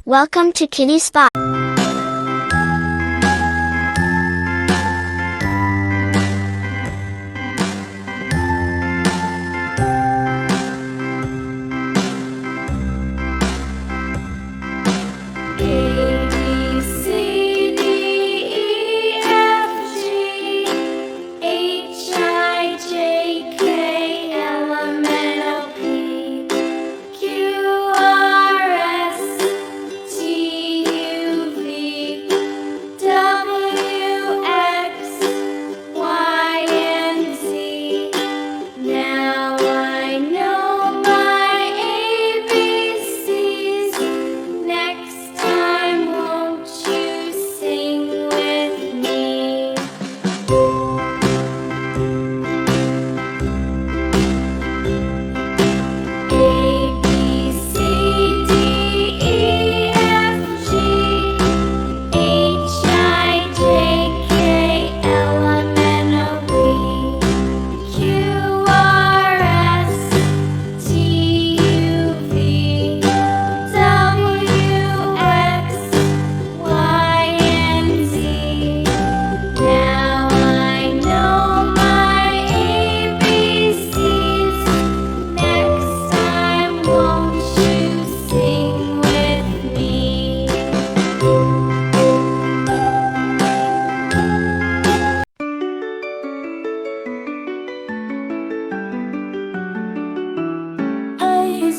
Welcome to Kitty Spot.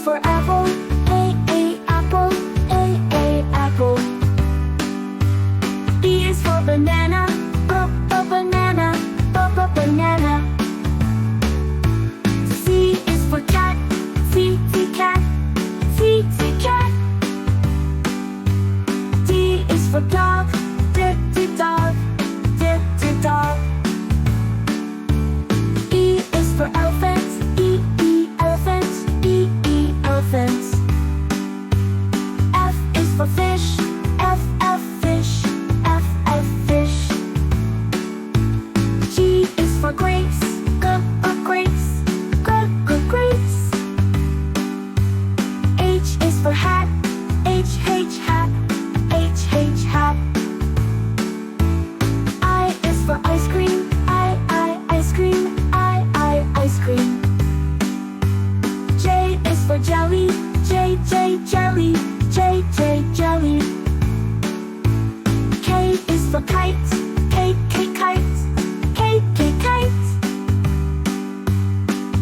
For apple, A, apple, A, apple. B is for banana, banana, banana. C is for cat, C, cat, C, cat. D is for dog, D, dog, D, dog. E is for elephant, E, elephant, E, elephant. F is for fish, F, fish, F, fish. G is for grapes, grapes, grapes. H is for hat, H, hat, H, hat. I is for ice cream, I, ice cream, I, ice cream. J is for jelly, J, jelly, J, jelly. K is for kite, K, kite, K, kite.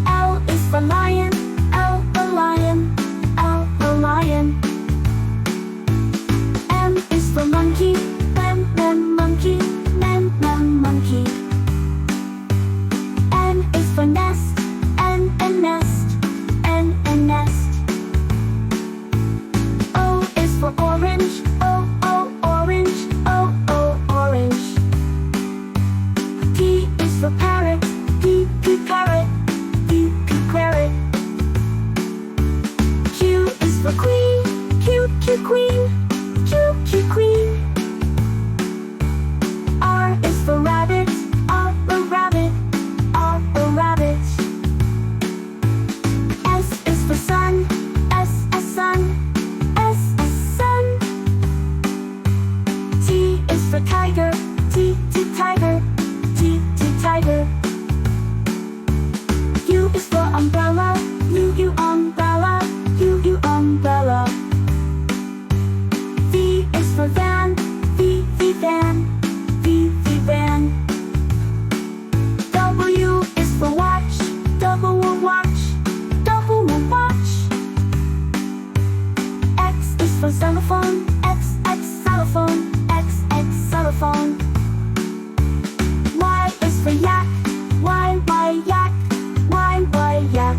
L is for lion, L, lion, L, lion. M is for monkey, M, monkey, M, monkey. N is for nest, N, nest, N, nest. O is for orange, O, orange, O, orange. P is for parrot, P, parrot, P, parrot. Q is for queen, Q, queen, Q, queen. R is for rabbit, R, rabbit, R, rabbit. S is for sun, S, sun, S, sun. T is for tiger, T, tiger, T, tiger. U is for umbrella, U, umbrella, U, umbrella. V is for van, V, van, V, van. W is for watch, watch, watch. X is for xylophone, X, xylophone, X, xylophone. Y is for yak, Y, yak, Y, yak.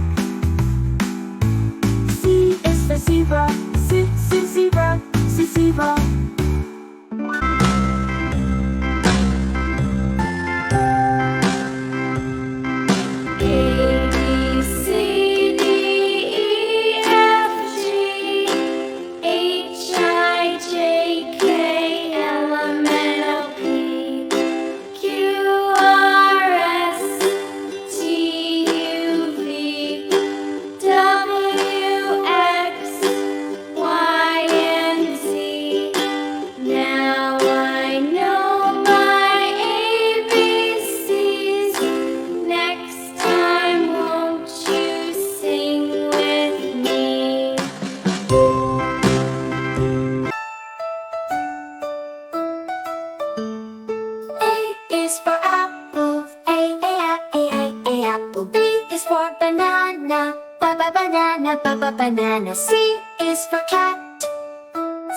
is for banana, banana, banana. C is for cat,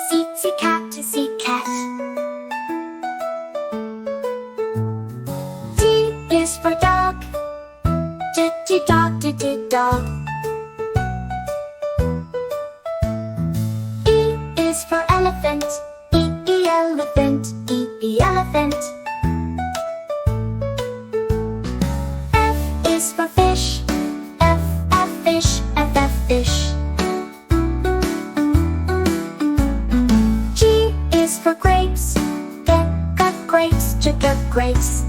C cat, C cat. D is for dog, D dog, D dog. E is for elephant, E elephant, E elephant. F is for fish, F fish, F fish. G is for grapes, get grapes, get grapes.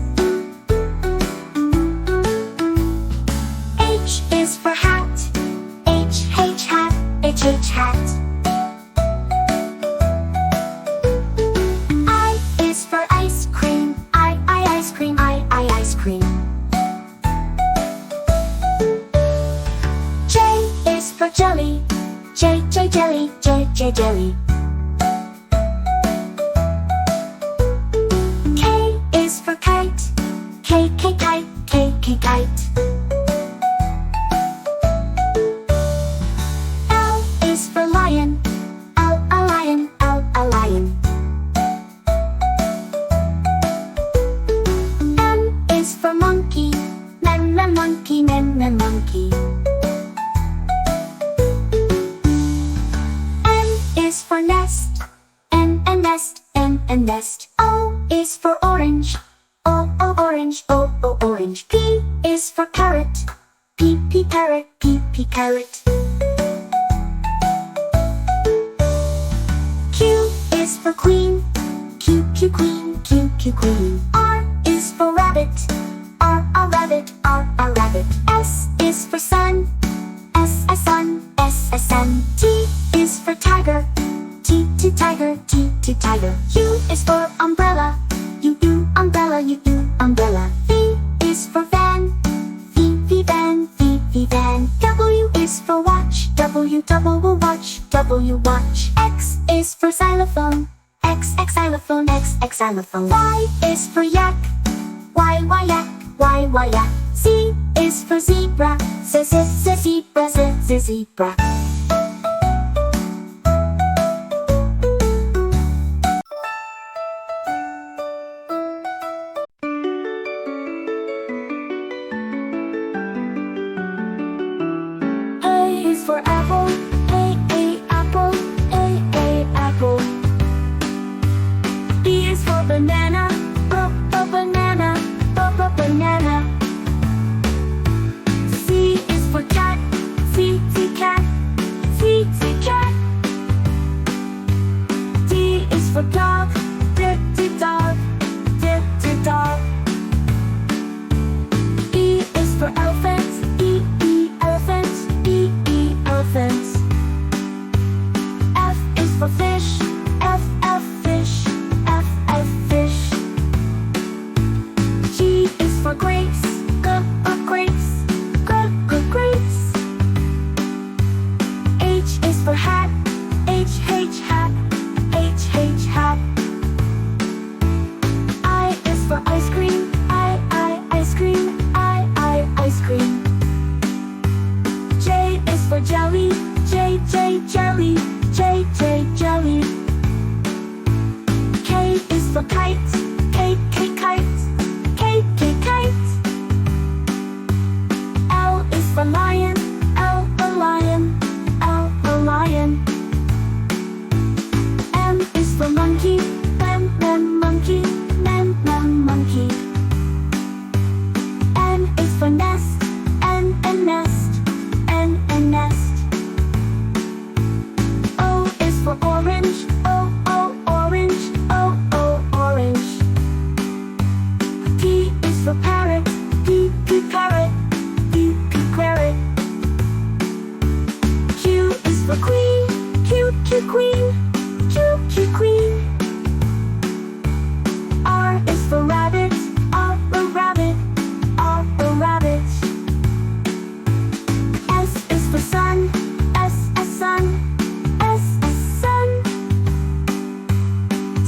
H is for hat, H hat, H hat. I is for ice cream, I ice cream, I ice cream. J is for jelly, J jelly, J jelly. K is for kite, K kite, K kite. L is for lion, L lion, L lion. M is for monkey, monkey, monkey. N is for nest, N nest, N nest. O is for orange, O orange, O orange. P is for carrot, P parrot, P carrot. Q is for queen, Q queen, Q queen. R is for rabbit, R rabbit, R rabbit. S is for sun, S sun, S sun. T is for tiger, T tiger, T tiger. U is for umbrella, U umbrella, U umbrella. V is for van, V van, V van. W is for watch, W watch, W watch. X is for xylophone, X xylophone, X xylophone. Y is for yak, Y yak, Y yak. Z is for zebra, Z zebra, Z zebra. A is for apple, A apple, A apple. B is for banana, banana, banana. C is for cat, C cat, C cat. D is for dog, D dog, D dog. E is for elephant, E elephant, E elephant. F is for fish, F fish, F fish. G is for grapes, grapes, grapes. H is for hat, H hat, H hat. I is for ice cream, I ice cream, I ice cream. J is for jelly, J jelly, J jelly. K is for kite, K kite, K kite. L is for lion, L lion, L lion. M is for monkey, M monkey, M monkey. N is for nest, N nest, N nest. O is for orange, O orange, O orange. P is for parrot, P parrot, P parrot. Q is for queen, Q queen, Q queen. R is for rabbit, R rabbit, R rabbit. S is for sun, S sun, S sun.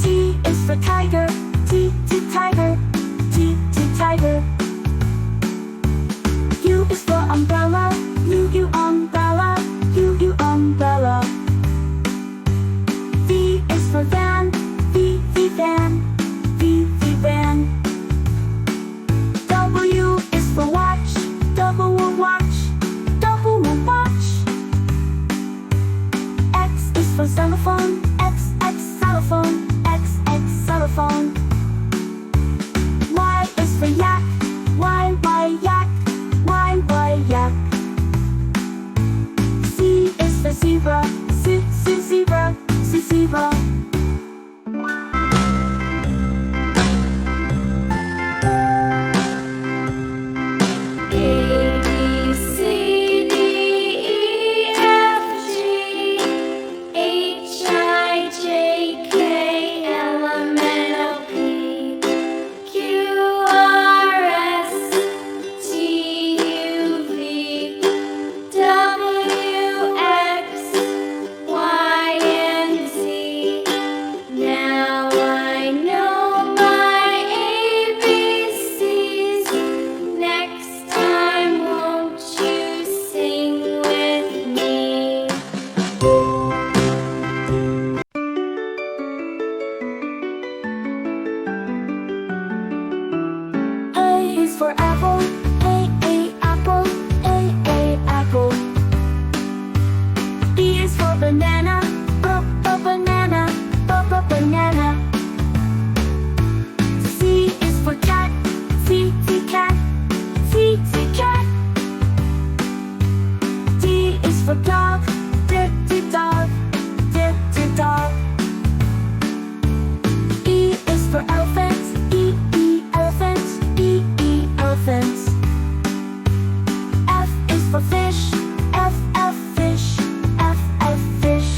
T is for tiger, T tiger, T tiger. U is for for dog, D D dog, D D dog. E is for elephant, E E elephant, E E elephant. F is for fish, F F fish, F F fish.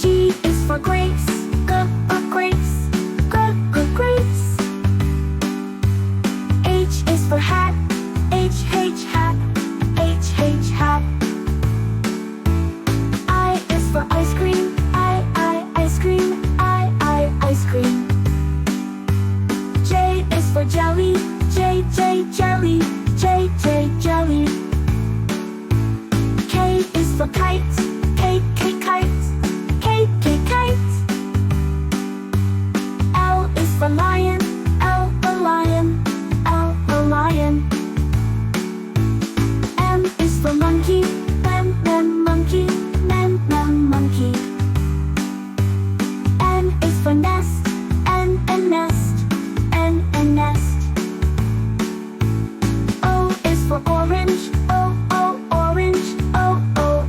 G is for grapes, G grapes, G grapes. H is for hat, H hat, H hat. I is for ice cream, I ice cream, I ice cream. J is for jelly, J jelly, J jelly. K is for kite, K kite, K kite. L is for lion, L lion, L lion. M is for monkey, M monkey, M monkey. N is for nest, N nest, N nest. O is for orange, O orange, O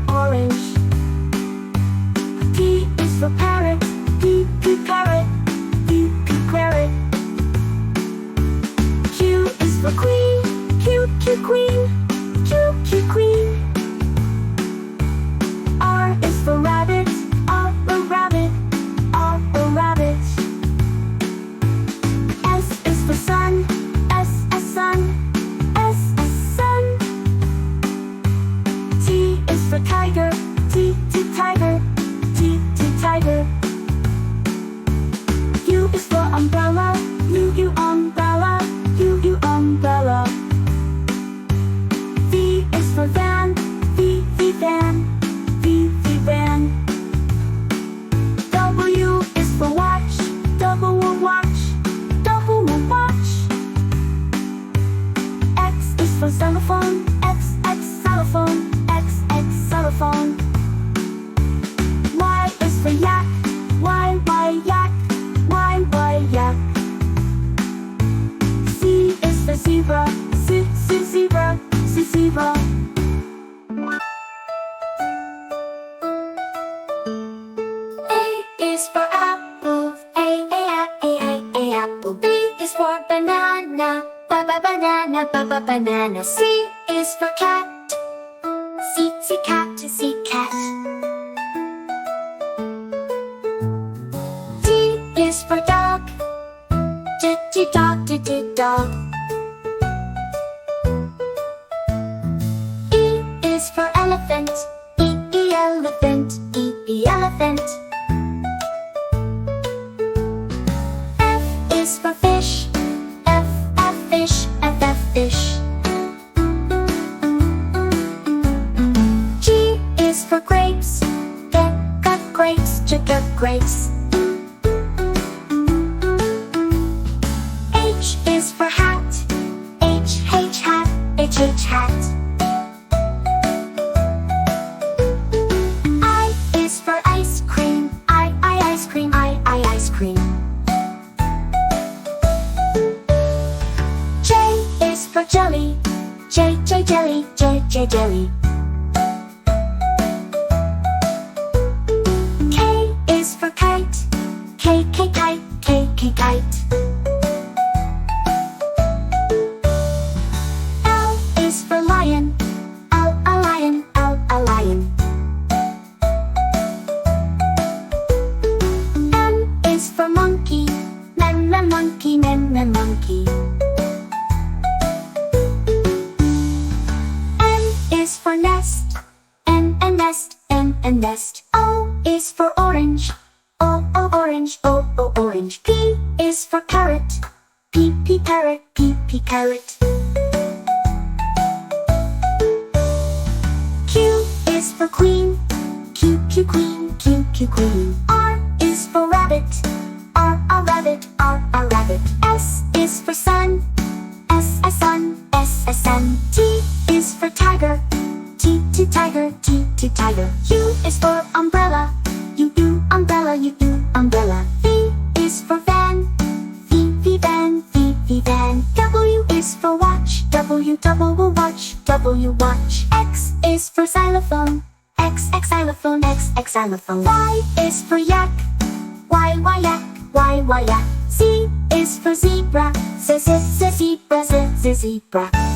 orange. P is for parrot, P parrot, P parrot. Q is for queen, Q queen, Q queen. R is for rabbit, R rabbit, R rabbit. S is for sun, S sun, S sun. T is for tiger, T tiger, T tiger. U is for umbrella, U umbrella, U umbrella. V is for van, V van, V van. W is for watch, W watch, W watch. X is for xylophone, X xylophone, X xylophone. Y is for yak, Y yak, Y yak. Z is for zebra, Z zebra, Z zebra. A is for apple, A apple. B is for banana, banana, banana. C is for cat, C cat, C cat. D is for dog, D dog, D dog. E is for elephant, E elephant, E elephant. F is for fish, F fish, F fish. G is for grapes, G grapes, G grapes. H is for hat, H hat, H hat. I is for ice cream, I ice cream, I ice cream. J is for jelly, J jelly, J jelly. K is for kite, K kite, K kite. L is for lion, L lion, L lion. M is for monkey, M monkey, M monkey. N is for nest, N nest, N nest. O is for orange, O orange, O orange. P is for parrot, P parrot, P parrot. Q is for queen, Q queen, Q queen. R is for rabbit, R rabbit, R rabbit. S is for sun, S sun, S sun. T is for tiger, T tiger, T tiger. U is for umbrella, U umbrella, U umbrella. V is for van, V van, V van. W is for watch, W watch, W, watch. X is for xylophone. X, xylophone, X, xylophone. Y is for yak. Y, yak. Y, yak. Z is for zebra. Z, zebra, Z, zebra.